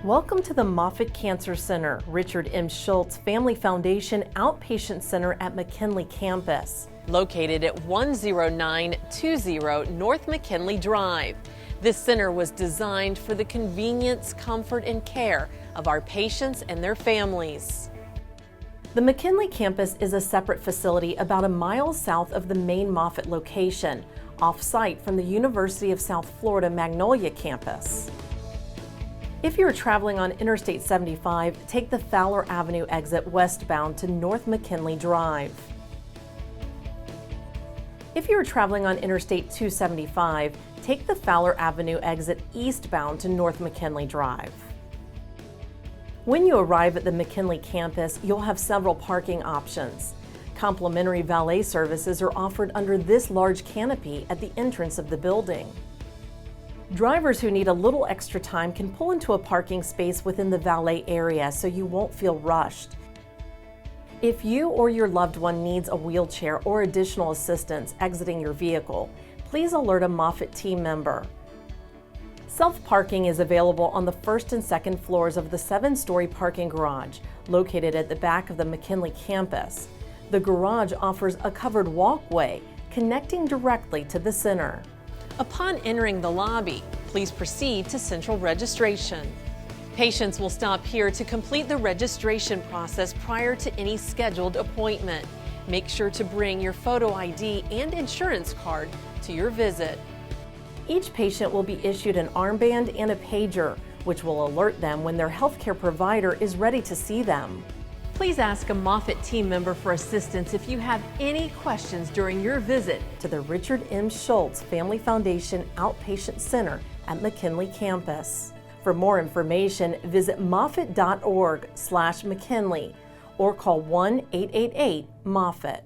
Welcome to the Moffitt Cancer Center, Richard M. Schulze Family Foundation Outpatient Center at McKinley campus. Located at 10920 North McKinley Drive. This center was designed for the convenience, comfort, and care of our patients and their families. The McKinley campus is a separate facility about a mile south of the main Moffitt location, off-site from the University of South Florida Magnolia campus. If you are traveling on Interstate 75, take the Fowler Avenue exit westbound to North McKinley Drive. If you are traveling on Interstate 275, take the Fowler Avenue exit eastbound to North McKinley Drive. When you arrive at the McKinley campus, you'll have several parking options. Complimentary valet services are offered under this large canopy at the entrance of the building. Drivers who need a little extra time can pull into a parking space within the valet area so you won't feel rushed. If you or your loved one needs a wheelchair or additional assistance exiting your vehicle, please alert a Moffitt team member. Self-parking is available on the first and second floors of the 7-story parking garage located at the back of the McKinley campus. The garage offers a covered walkway connecting directly to the center. Upon entering the lobby, please proceed to central registration. Patients will stop here to complete the registration process prior to any scheduled appointment. Make sure to bring your photo ID and insurance card to your visit. Each patient will be issued an armband and a pager, which will alert them when their healthcare provider is ready to see them. Please ask a Moffitt team member for assistance if you have any questions during your visit to the Richard M. Schulze Family Foundation Outpatient Center at McKinley campus. For more information, visit moffitt.org/McKinley or call 1-888-MOFFITT.